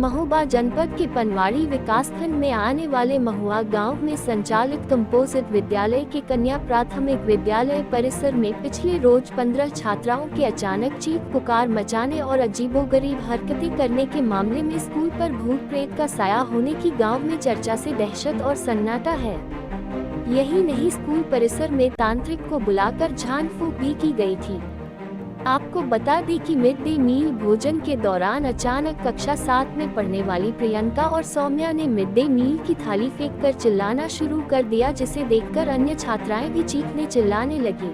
महोबा जनपद के पनवाड़ी विकासखंड में आने वाले महुआ गांव में संचालित कंपोजिट विद्यालय के कन्या प्राथमिक विद्यालय परिसर में पिछले रोज 15 छात्राओं के अचानक चीख पुकार मचाने और अजीबोगरीब हरकतें करने के मामले में स्कूल पर भूत प्रेत का साया होने की गाँव में चर्चा से दहशत और सन्नाटा है। यही नहीं, स्कूल परिसर में तांत्रिक को बुलाकर झाड़ फूंक भी की गई थी। आपको बता दें कि मिड डे मील भोजन के दौरान अचानक कक्षा 7 में पढ़ने वाली प्रियंका और सौम्या ने मिड डे मील की थाली फेंककर चिल्लाना शुरू कर दिया, जिसे देखकर अन्य छात्राएं भी चीखने चिल्लाने लगी।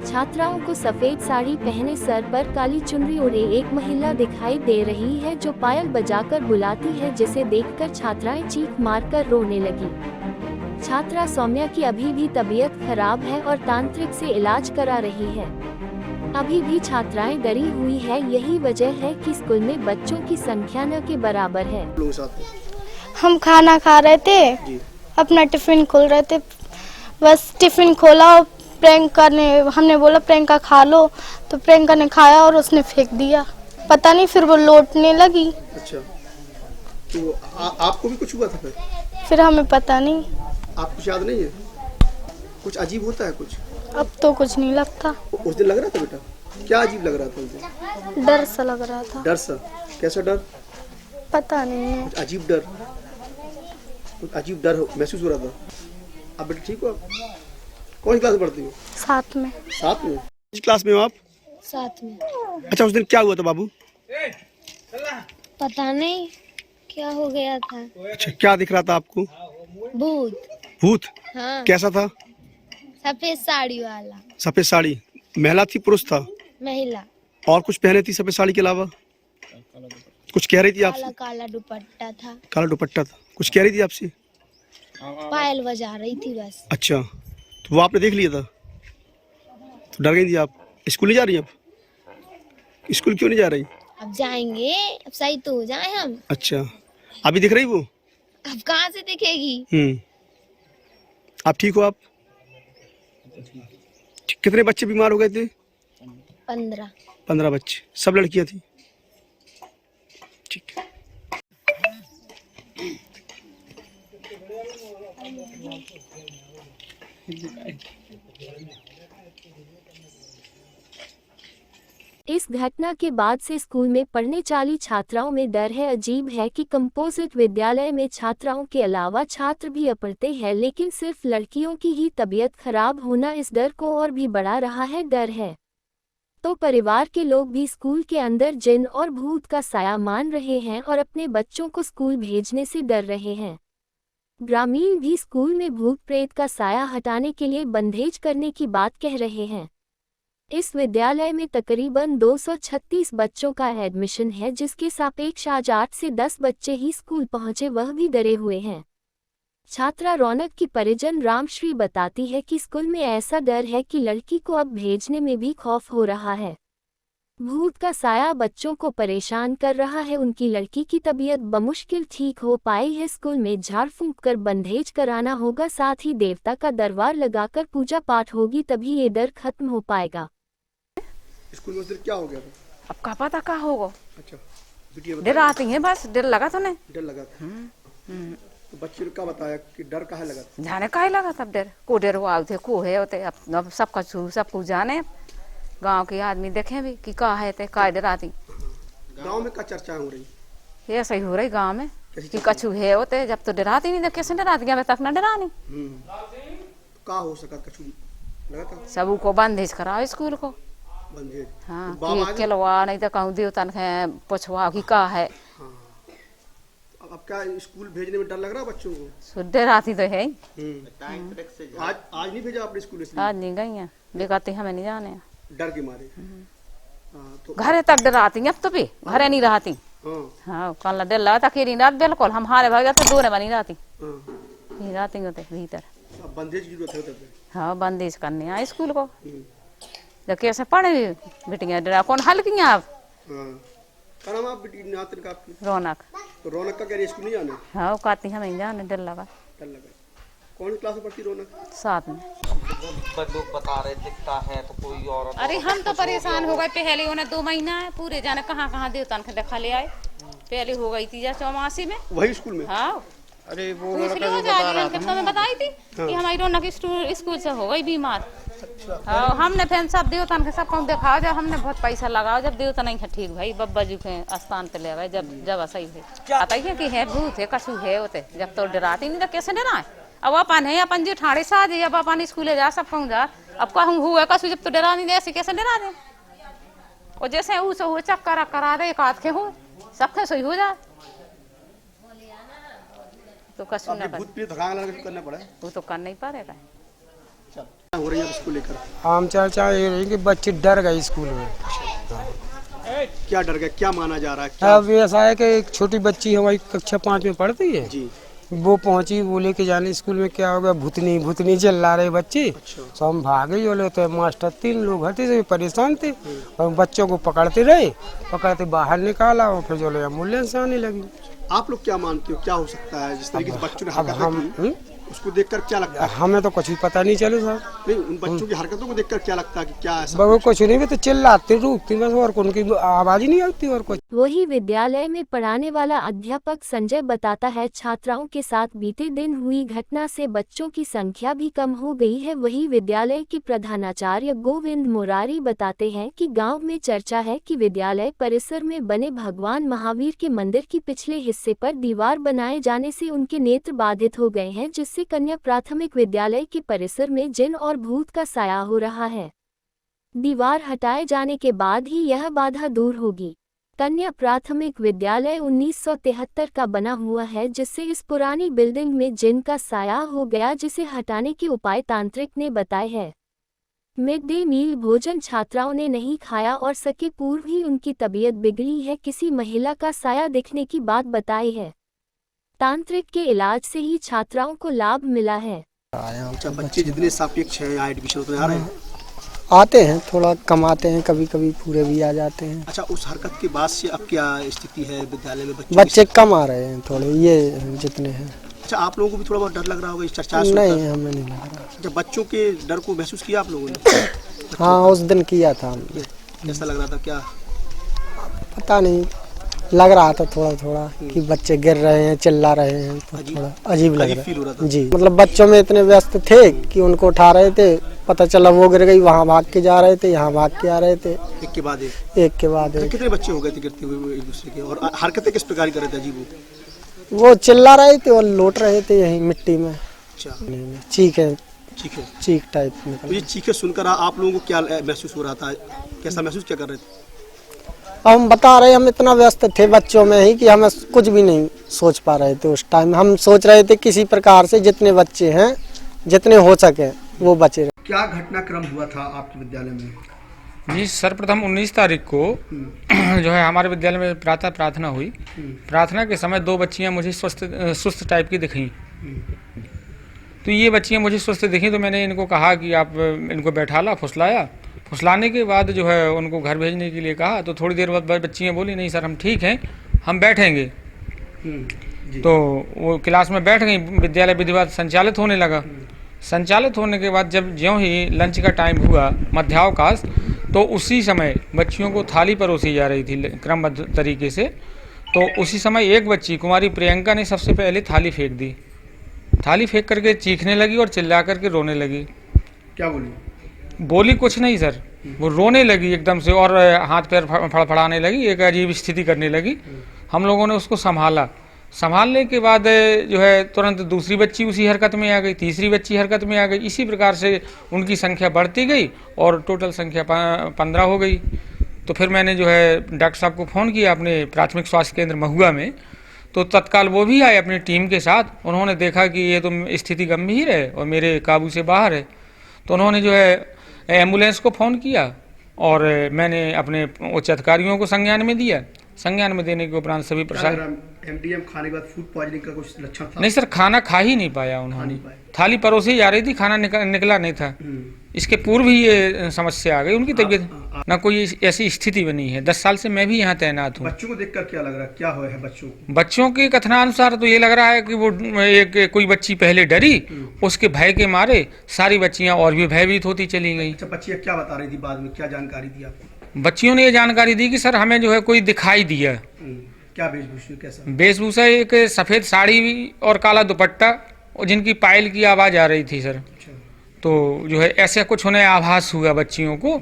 छात्राओं को सफेद साड़ी पहने सर पर काली चुनरी ओढ़े एक महिला दिखाई दे रही है जो पायल बजाकर बुलाती है, जिसे देखकर छात्राएं चीख मारकर रोने लगी। छात्रा सौम्या की अभी भी तबीयत खराब है और तांत्रिक से इलाज करा रही है। अभी भी छात्राएं डरी हुई है। यही वजह है कि स्कूल में बच्चों की संख्या न के बराबर है। हम खाना खा रहे थे, अपना टिफिन खोल रहे थे, बस टिफिन खोला और प्रियंका ने, हमने बोला प्रियंका खा लो, तो प्रियंका ने खाया और उसने फेंक दिया। पता नहीं, फिर वो लौटने लगी। अच्छा, तो आपको भी कुछ हुआ था फिर हमें पता नहीं। आपको कुछ याद नहीं है? कुछ अजीब होता है कुछ? अब तो कुछ नहीं लगता। उस दिन लग रहा था बेटा? क्या अजीब लग रहा था उस दिन? डर सा लग रहा था। डर सा? कैसा डर? पता नहीं है। कुछ अजीब डर, कुछ अजीब डर महसूस हो रहा था। अब बेटा ठीक हो आप? कौन सी क्लास में पढ़ती हो? 7 में। 7 में? किस क्लास में हो आप? 7 में। अच्छा, उस दिन क्या हुआ था बाबू? पता नहीं क्या हो गया था। अच्छा, क्या दिख रहा था आपको? भूत। भूत? हाँ। कैसा था? सफेद साड़ी वाला। सफेद साड़ी? महिला थी पुरुष था? महिला। और कुछ पहने थी सफेद साड़ी के अलावा? कुछ कह रही थी आपसे? काला दुपट्टा था। काला दुपट्टा था। कुछ कह रही थी आपसे? पायल बजा रही थी बस। अच्छा, तो वो आपने देख लिया था तो डर गई थी आप? स्कूल नहीं जा रही अब? स्कूल क्यों नहीं जा रही? अब जाएंगे, अब सही तो हो जाए हम। अच्छा, अभी दिख रही वो? अब कहाँ से दिखेगी? आप ठीक हो आप? कितने बच्चे बीमार हो गए थे? 15 बच्चे, सब लड़कियां थी? ठीक है। इस घटना के बाद से स्कूल में पढ़ने वाली छात्राओं में डर है। अजीब है कि कंपोजिट विद्यालय में छात्राओं के अलावा छात्र भी पढ़ते हैं, लेकिन सिर्फ लड़कियों की ही तबीयत खराब होना इस डर को और भी बढ़ा रहा है। डर है तो परिवार के लोग भी स्कूल के अंदर जिन और भूत का साया मान रहे हैं और अपने बच्चों को स्कूल भेजने से डर रहे हैं। ग्रामीण भी स्कूल में भूत प्रेत का साया हटाने के लिए बंधेज करने की बात कह रहे हैं। इस विद्यालय में तकरीबन 236 बच्चों का एडमिशन है, जिसके सापेक्ष आज 8 से 10 बच्चे ही स्कूल पहुंचे, वह भी डरे हुए हैं। छात्रा रौनक की परिजन रामश्री बताती है कि स्कूल में ऐसा डर है कि लड़की को अब भेजने में भी खौफ हो रहा है। भूत का साया बच्चों को परेशान कर रहा है। उनकी लड़की की तबीयत बमुश्किल ठीक हो पाई है। स्कूल में झाड़ फूंक कर बंधेज कराना होगा, साथ ही देवता का दरबार लगाकर पूजा पाठ होगी, तभी ये डर खत्म हो पाएगा। स्कूल में क्या हो गया था? अब का पता का होगा। अच्छा, डर आती है, बस डर लगा तो नहीं। डर लगा था? तो बच्चे ने क्या बताया कि डर काहे लगा था? जाने काहे लगा तब डर को, डर हुआ थे को है होते। अब सबका सब कुछ जाने, गांव के आदमी देखे भी कि का है ते का डर आती। गांव में क्या चर्चा हो रही? ये ऐसा ही हो रही गांव में कि कछु है होते। जब तो डराती नहीं, कैसे डराती? अभी तक न डरानी। का हो सका कछु लगा था? सबू को बंदेज कराओ स्कूल को। बंदेज? हाँ, कि केलवा नहीं तो कहूँ देवता ने पूछवा कि का है। अब क्या स्कूल भेजने में डर लग रहा है बच्चों को? डराती तो है। आज नहीं भेजा आपने स्कूल? आज नहीं गई है, बेकाती हमें नहीं जाने, डर के मारे। तो घरे तक डराती। अब तो भी घरे नहीं रहती। हाँ, कल डर लगा था कि रात बिल्कुल हम हारे भाग तो दूर बनी रहती। रहती होते भीतर। बंदेज की जरूरत है? हाँ, बंदेज करने आए स्कूल को। जब कैसे पढ़े बेटियां डरा कौन हल्की आप? क्या नाम आप बेटी नातिन का आपकी? रौनक। तो रौनक का कह रही है स्कूल नहीं जाने? हाँ, कहती हमें जाने, डर लगा। डर लगा। कौन क्लास में पढ़ती रौनक? 7 में। लोग बता रहे दिखता है तो कोई और। अरे हम तो परेशान हो गए, पहले उन्हें 2 महीना है पूरे, जाने कहाँ कहाँ देवता ने देखा ले आए। पहले हो गई थी या 84 में। वही स्कूल में? हाँ अरे वो पूछ लो जाके, कितना में बताई थी कि हमारी रौनक स्कूल से हो गई बीमार। हाँ हमने फिर सब देवतन के सबको दिखाओ, जब हमने बहुत पैसा लगाओ, जब देवता नहीं है ठीक भाई बब्बा जी के स्थान पे ले गए, जब सही है आता ही है कि है भूत है कछु है होते, जब तो डराती नहीं तो कैसे डराए। अब अपन है अपन जी ठाड़े साज है, अब अपन स्कूले जा सब कहूँ जा, अब कहूँ हुआ कछु जब तो डरा नहीं दे, ऐसे कैसे डरा दे। और जैसे उस हुए चक्कर करा दे, एक हाथ के हो सबके सही हो जाए तो कछु ना भूत प्रेत भगाने लगा करना पड़ा है। वो तो कर नहीं पाएगा। हो रही है स्कूल लेकर आम चर्चा ये रही कि बच्चे डर गए स्कूल में। क्या डर गए, क्या माना जा रहा है? क्या? अब ऐसा है कि एक छोटी बच्ची हमारी कक्षा 5 में पढ़ती है जी, वो पहुंची, वो लेके जाने स्कूल में क्या हो गया, भूतनी भूतनी चिल्ला रहे बच्चे। तो हम भागे बोले, तो मास्टर 3 लोग हटे से परेशान थे और बच्चों को पकड़ते रहे, पकड़ते बाहर निकाला और फिर जो एम्बुलेंस आने लगी। आप लोग क्या मानते हो क्या हो सकता है जिस तरीके से बच्चों ने हरकत की, उसको देखकर क्या लगता है? हमें तो कुछ भी पता नहीं चले साहब। नहीं, उन बच्चों की हरकतों को देखकर क्या लगता है कि क्या ऐसा? बगो कुछ नहीं, तो चिल्लाते रूकती बस, और उनकी आवाज ही नहीं आती और कुछ। वही विद्यालय में पढ़ाने वाला अध्यापक संजय बताता है, छात्राओं के साथ बीते दिन हुई घटना से बच्चों की संख्या भी कम हो गई है। वही विद्यालय के प्रधानाचार्य गोविंद मुरारी बताते हैं कि गांव में चर्चा है कि विद्यालय परिसर में बने भगवान महावीर के मंदिर की पिछले हिस्से पर दीवार बनाए जाने से उनके नेत्र बाधित हो गए हैं, जिससे कन्या प्राथमिक विद्यालय के परिसर में जिन और भूत का साया हो रहा है। दीवार हटाए जाने के बाद ही यह बाधा दूर होगी। कन्या प्राथमिक विद्यालय 1973 का बना हुआ है, जिससे इस पुरानी बिल्डिंग में जिन का साया हो गया, जिसे हटाने के उपाय तांत्रिक ने बताए हैं। मिड डे मील भोजन छात्राओं ने नहीं खाया और सके पूर्व ही उनकी तबीयत बिगड़ी है। किसी महिला का साया दिखने की बात बताई है। तांत्रिक के इलाज से ही छात्राओं को लाभ मिला है। अच्छा, बच्चे जितने सापेक्ष हैं यहाँ एडमिशन उतने आ रहे हैं? आते हैं, थोड़ा कम आते हैं, कभी कभी पूरे भी आ जाते हैं। अच्छा, उस हरकत के बाद से अब क्या स्थिति है विद्यालय में? बच्चे कम आ रहे हैं थोड़े, ये जितने हैं। अच्छा, आप लोगों को भी थोड़ा बहुत डर लग रहा होगा इस चर्चा? नहीं, हमें नहीं लग रहा। अच्छा, बच्चों के डर को महसूस किया आप लोगों ने? हाँ, उस दिन किया था हमने। कैसा लग रहा था? क्या पता नहीं, लग रहा था थोड़ा थोड़ा कि बच्चे गिर रहे हैं, चिल्ला रहे हैं, तो थोड़ा अजीब लग फील हो रहा था। जी, मतलब बच्चों में इतने व्यस्त थे कि उनको उठा रहे थे, पता चला वो गिर गई, वहाँ भाग के जा रहे थे, यहाँ भाग के आ रहे थे, एक के बाद एक के बाद एक। कितने बच्चे हो गए थे गिरते हुए एक दूसरे के, और हरकतें किस प्रकार कर रहे थे अजीब? वो चिल्ला रहे थे और लौट रहे थे यहीं मिट्टी में। अच्छा, चीख टाइप में। तो ये चीखें सुनकर आप लोगों को क्या महसूस हो रहा था? कैसा महसूस क्या कर रहे थे? हम बता रहे, हम इतना व्यस्त थे बच्चों में ही कि हमें कुछ भी नहीं सोच पा रहे थे। उस टाइम हम सोच रहे थे किसी प्रकार से जितने बच्चे हैं, जितने हो सके वो बचे रहे। क्या घटनाक्रम हुआ था आपके विद्यालय में? जी, सर्वप्रथम 19 तारीख को जो है हमारे विद्यालय में प्रातः प्रार्थना हुई। प्रार्थना के समय 2 बच्चियां मुझे सुस्त टाइप की दिखीं। तो ये बच्चियां मुझे सुस्त दिखीं, तो मैंने इनको कहा कि आप इनको बैठाला, फुसलाने के बाद जो है उनको घर भेजने के लिए कहा। तो थोड़ी देर बाद बच्चियां बोली, नहीं सर हम ठीक हैं, हम बैठेंगे। तो वो क्लास में बैठ गई। विद्यालय विधिवत संचालित होने लगा। संचालित होने के बाद जब ज्यों ही लंच का टाइम हुआ, मध्यावकाश, तो उसी समय बच्चियों को थाली परोसी जा रही थी क्रमबद्ध तरीके से। तो उसी समय एक बच्ची कुमारी प्रियंका ने सबसे पहले थाली फेंक दी। थाली फेंक करके चीखने लगी और चिल्ला करके रोने लगी। क्या बोली? बोली कुछ नहीं सर, वो रोने लगी एकदम से और हाथ पैर फड़फड़ाने लगी, एक अजीब स्थिति करने लगी। हम लोगों ने उसको संभालने के बाद जो है तुरंत दूसरी बच्ची उसी हरकत में आ गई, तीसरी बच्ची हरकत में आ गई। इसी प्रकार से उनकी संख्या बढ़ती गई और टोटल संख्या 15 हो गई। तो फिर मैंने जो है डॉक्टर साहब को फ़ोन किया अपने प्राथमिक स्वास्थ्य केंद्र महुआ में। तो तत्काल वो भी आए अपनी टीम के साथ। उन्होंने देखा कि ये तो स्थिति गंभीर है और मेरे काबू से बाहर है। तो उन्होंने जो है एम्बुलेंस को फ़ोन किया और मैंने अपने उच्च अधिकारियों को संज्ञान में दिया। संज्ञान में देने के उपरांत सभी प्रशासन एमडीएम खाने के बाद फूड पॉइजनिंग का कुछ लक्षण था? नहीं सर, खाना खा ही नहीं पाया उन्होंने। थाली परोसी जा रही थी, खाना निकला नहीं था। इसके पूर्व ही ये समस्या आ गई उनकी तबीयत, ना कोई ऐसी स्थिति बनी है। 10 साल से मैं भी यहाँ तैनात हूँ। बच्चों को देखकर क्या लग रहा है, क्या हुआ है बच्चों के कथनानुसार तो ये लग रहा है कि वो कोई बच्ची पहले डरी, उसके भय के मारे सारी बच्चियाँ और भी भयभीत होती चली गई। अच्छा, बच्चियाँ क्या बता रही थी बाद में, क्या जानकारी दी आपको? बच्चियों ने ये जानकारी दी कि सर हमें जो है कोई दिखाई दिया, क्या वेशभूषा कैसा? वेशभूषा एक सफ़ेद साड़ी और काला दुपट्टा, और जिनकी पायल की आवाज़ आ रही थी सर। तो जो है ऐसा कुछ उन्हें आभास हुआ बच्चियों को,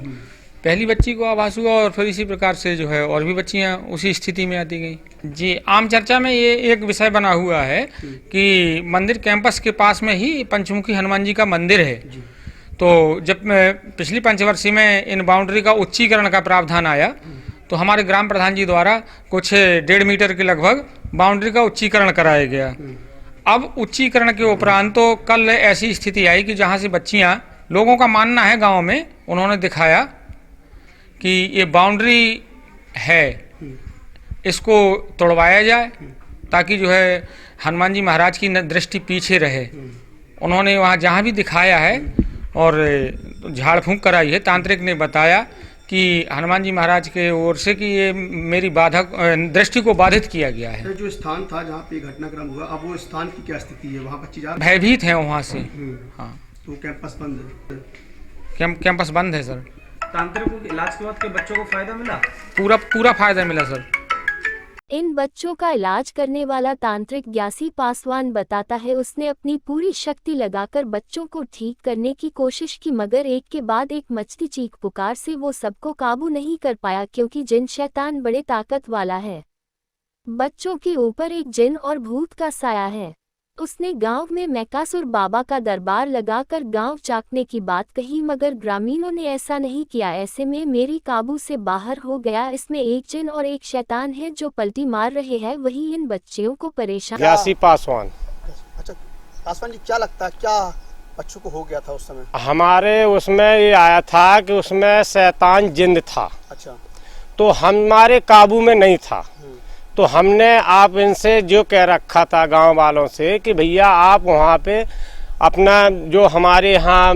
पहली बच्ची को आभास हुआ, और फिर इसी प्रकार से जो है और भी बच्चियां उसी स्थिति में आती गई। जी, आम चर्चा में ये एक विषय बना हुआ है कि मंदिर कैंपस के पास में ही पंचमुखी हनुमान जी का मंदिर है। तो जब पिछली पंचवर्षीय में इन बाउंड्री का उच्चीकरण का प्रावधान आया, तो हमारे ग्राम प्रधान जी द्वारा कुछ 1.5 मीटर के लगभग बाउंड्री का उच्चीकरण कराया गया। अब उच्चीकरण के उपरांत तो कल ऐसी स्थिति आई कि जहाँ से बच्चियाँ, लोगों का मानना है गांव में, उन्होंने दिखाया कि ये बाउंड्री है, इसको तोड़वाया जाए ताकि जो है हनुमान जी महाराज की दृष्टि पीछे रहे। उन्होंने वहाँ जहाँ भी दिखाया है और झाड़ फूंक कराई है, तांत्रिक ने बताया कि हनुमान जी महाराज के ओर से कि ये मेरी बाधक दृष्टि को बाधित किया गया है। जो स्थान था जहाँ पे घटनाक्रम हुआ, अब वो स्थान की क्या स्थिति है? वहाँ बच्चे जा भयभीत हैं वहाँ से। हाँ, तो कैंपस बंद है? कैंपस बंद है सर। तांत्रिकों के इलाज के बाद के बच्चों को फायदा मिला? पूरा फायदा मिला सर। इन बच्चों का इलाज करने वाला तांत्रिक ग्यासी पासवान बताता है, उसने अपनी पूरी शक्ति लगाकर बच्चों को ठीक करने की कोशिश की, मगर एक के बाद एक मचती चीख पुकार से वो सबको काबू नहीं कर पाया, क्योंकि जिन शैतान बड़े ताकत वाला है। बच्चों के ऊपर एक जिन और भूत का साया है। उसने गांव में मैकासुर बाबा का दरबार लगाकर गांव चाकने की बात कही, मगर ग्रामीणों ने ऐसा नहीं किया। ऐसे में मेरी काबू से बाहर हो गया। इसमें एक जिन और एक शैतान है जो पलटी मार रहे हैं, वही इन बच्चियों को परेशान। ग्यासी पासवान। अच्छा पासवान जी, क्या लगता है क्या बच्चों को हो गया था उस समय? हमारे उसमें ये आया था कि उसमें शैतान जिन था। अच्छा। तो हमारे काबू में नहीं था। तो हमने आप इनसे जो कह रखा था गांव वालों से कि भैया आप वहाँ पे अपना जो हमारे यहाँ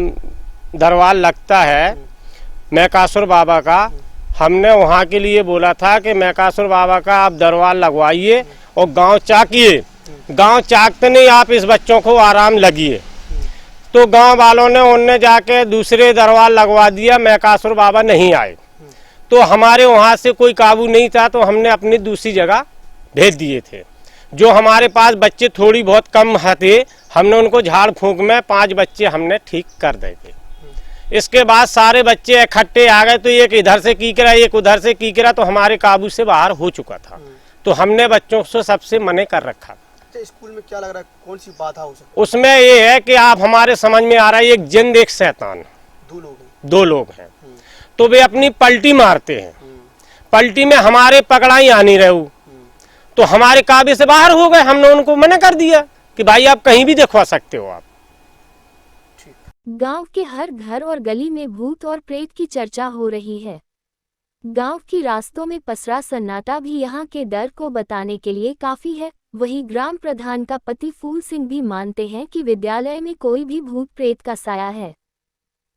दरबार लगता है मैकासुर बाबा का, हमने वहाँ के लिए बोला था कि मैकासुर बाबा का आप दरबार लगवाइए और गांव चाकिए। गांव चाकते नहीं, आप इस बच्चों को आराम लगिए। तो गांव वालों ने उनने जाके दूसरे दरबार लगवा दिया, मैकासुर बाबा नहीं आए। तो हमारे वहाँ से कोई काबू नहीं था, तो हमने अपनी दूसरी जगह भेज दिए थे। जो हमारे पास बच्चे थोड़ी बहुत कम थे, हमने उनको झाड़ फूंक में 5 बच्चे हमने ठीक कर दिए थे। इसके बाद सारे बच्चे इकट्ठे आ गए, तो एक इधर से कीकरा एक उधर से कीकरा, तो हमारे काबू से बाहर हो चुका था। तो हमने बच्चों से सबसे मना कर रखा। अच्छा, स्कूल में क्या लग रहा है, कौन सी बाधा हो सकती है? उसमें ये है कि आप हमारे समझ में आ रहा है, एक जिन एक शैतान, 2 लोग हैं। तो वे अपनी पलटी मारते हैं, पलटी में हमारे पकड़ाई आ नहीं रहे, तो हमारे काबे से बाहर हो गए। हमने उनको मना कर दिया कि भाई आप कहीं भी दिखवा सकते हो आप। गांव के हर घर और गली में भूत और प्रेत की चर्चा हो रही है। गांव की रास्तों में पसरा सन्नाटा भी यहां के डर को बताने के लिए काफी है। वहीं ग्राम प्रधान का पति फूल सिंह भी मानते हैं कि विद्यालय में कोई भी भूत प्रेत का साया है।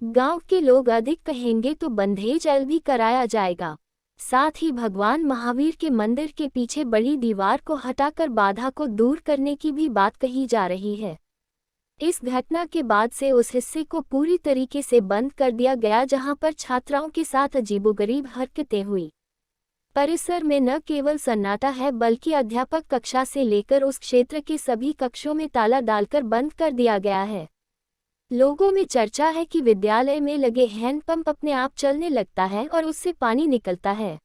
गांव के लोग अधिक कहेंगे तो बंधेज एल भी कराया जाएगा। साथ ही भगवान महावीर के मंदिर के पीछे बड़ी दीवार को हटाकर बाधा को दूर करने की भी बात कही जा रही है। इस घटना के बाद से उस हिस्से को पूरी तरीके से बंद कर दिया गया जहां पर छात्राओं के साथ अजीबोगरीब हरकतें हुई। परिसर में न केवल सन्नाटा है, बल्कि अध्यापक कक्षा से लेकर उस क्षेत्र के सभी कक्षों में ताला डालकर बंद कर दिया गया है। लोगों में चर्चा है कि विद्यालय में लगे हैंडपंप अपने आप चलने लगता है और उससे पानी निकलता है,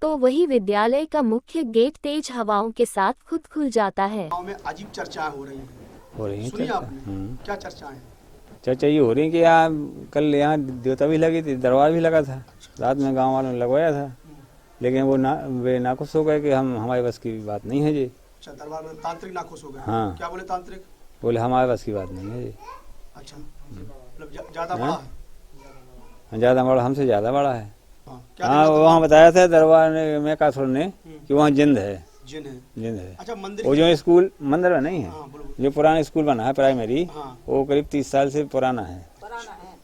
तो वही विद्यालय का मुख्य गेट तेज हवाओं के साथ खुद खुल जाता है। गांव में अजीब चर्चाएं हो रही हैं। सुनिए आपने क्या चर्चाएं? चर्चा ये हो रही है कि यहाँ कल यहाँ देवता भी लगी थी, दरबार भी लगा था, रात में गांव वालों ने लगवाया था, लेकिन वे नाखुश हो गए कि हमारे बस की बात नहीं है जी। अच्छा, दरबार में तांत्रिक नाखुश हो गए? हाँ। क्या बोले तांत्रिक? बोले हमारे बस की बात नहीं है जी। अच्छा, मतलब ज्यादा बड़ा है? ज्यादा बड़ा, हमसे ज्यादा बड़ा है। हाँ, वहाँ बताया था दरबार ने मैकासुर ने कि वहाँ जिंद है। जिन है? जिंद है। अच्छा, मंदिर वो जो स्कूल मंदिर में नहीं है, जो पुराना स्कूल बना है प्राइमरी, हाँ। वो करीब 30 साल से पुराना है।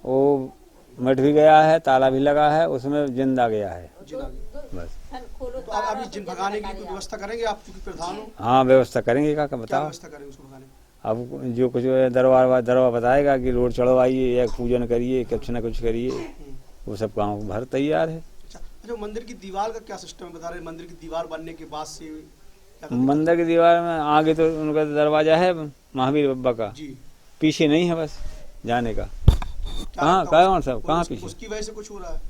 वो मट भी गया है, ताला भी लगा है, उसमें जिंद आ गया है बस। तो आप अभी जिन भगाने की कोई व्यवस्था करेंगे आप, क्योंकि प्रधान हो? हाँ, व्यवस्था करेंगे। क्या बताओ, व्यवस्था करेंगे उसको भगाने? अब जो कुछ दरबार बताएगा कि रोड चढ़वाइए या पूजन करिए, कुछ न कुछ करिए, वो सब काम भर तैयार है। अच्छा, अच्छा, मंदिर की दीवार का क्या सिस्टम है, बता रहे हैं मंदिर की दीवार बनने के बाद से मंदिर की दीवार में आगे तो उनका दरवाजा है महावीर बाबा का, जी, पीछे नहीं है बस जाने का। कहाँ कौन सब कहाँ पीछे? उसकी वजह से कुछ हो रहा है?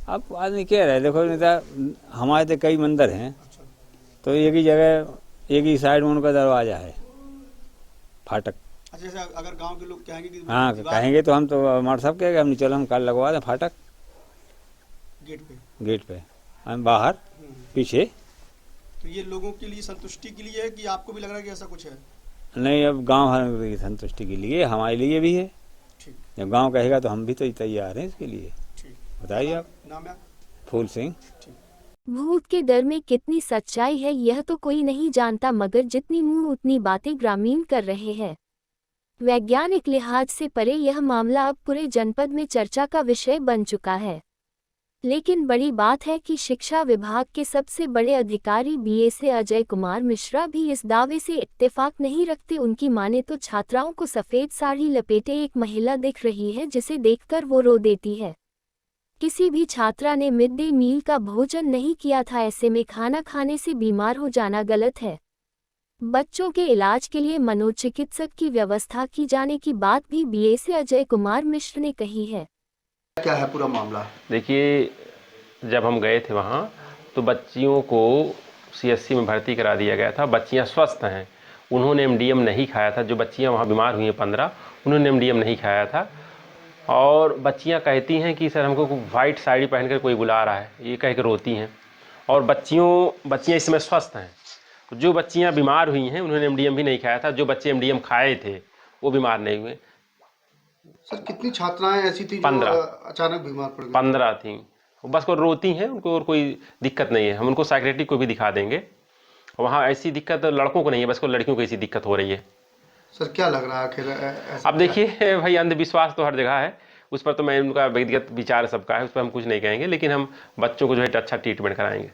अब आदमी कह रहे देखो नेता, हमारे तो कई मंदिर हैं, तो एक ही जगह एक ही साइड में उनका दरवाजा है, फाटक। अच्छा, जैसे अगर गांव के लोग कहेंगे कि हाँ कहेंगे तो हम तो हमारे सब कहेंगे हम चलो हम कल लगवा दें फाटक गेट पे हम बाहर पीछे। तो ये लोगों के लिए संतुष्टि के लिए है कि आपको भी लग रहा है कि ऐसा कुछ है? नहीं, अब गांव भर की संतुष्टि के लिए, हमारे लिए भी है। ठीक, जब गांव कहेगा तो हम भी तो तैयार हैं इसके लिए। ठीक, बताइए आप। नाम है? फूल सिंह। भूत के डर में कितनी सच्चाई है यह तो कोई नहीं जानता, मगर जितनी मुंह उतनी बातें ग्रामीण कर रहे हैं। वैज्ञानिक लिहाज से परे यह मामला अब पूरे जनपद में चर्चा का विषय बन चुका है। लेकिन बड़ी बात है कि शिक्षा विभाग के सबसे बड़े अधिकारी बीएसए अजय कुमार मिश्रा भी इस दावे से इत्तेफाक नहीं रखते। उनकी माने तो छात्राओं को सफेद साड़ी लपेटे एक महिला दिख रही है जिसे देखकर वो रो देती है। किसी भी छात्रा ने मिड डे मील का भोजन नहीं किया था, ऐसे में खाना खाने से बीमार हो जाना गलत है। बच्चों के इलाज के लिए मनोचिकित्सक की व्यवस्था की जाने की बात भी बीएसए अजय कुमार मिश्र ने कही है। क्या है पूरा मामला? देखिए, जब हम गए थे वहाँ तो बच्चियों को सीएससी में भर्ती करा दिया गया था। बच्चियाँ स्वस्थ हैं, उन्होंने एमडीएम नहीं खाया था। जो बच्चियाँ वहाँ बीमार हुई हैं 15, उन्होंने एमडीएम नहीं खाया था। और बच्चियाँ कहती हैं कि सर हमको वाइट साड़ी पहनकर कोई बुला रहा है, ये कह के रोती हैं। और बच्चियाँ इस समय स्वस्थ हैं। जो बच्चियाँ बीमार हुई हैं उन्होंने एमडीएम भी नहीं खाया था। जो बच्चे एमडीएम खाए थे वो बीमार नहीं हुए। सर, कितनी छात्राएं ऐसी थी 15 जो अचानक बीमार पड़ गई? 15 थी। बस को रोती हैं, उनको और कोई दिक्कत नहीं है। हम उनको साइकेट्रिक को भी दिखा देंगे। वहाँ ऐसी दिक्कत लड़कों को नहीं है, बस को लड़कियों को ऐसी दिक्कत हो रही है। सर, क्या लग रहा है आखिर? अब देखिए भाई, अंधविश्वास तो हर जगह है, उस पर तो मैं उनका व्यक्तिगत विचार सबका है, उस पर हम कुछ नहीं कहेंगे, लेकिन हम बच्चों को जो है अच्छा ट्रीटमेंट कराएंगे।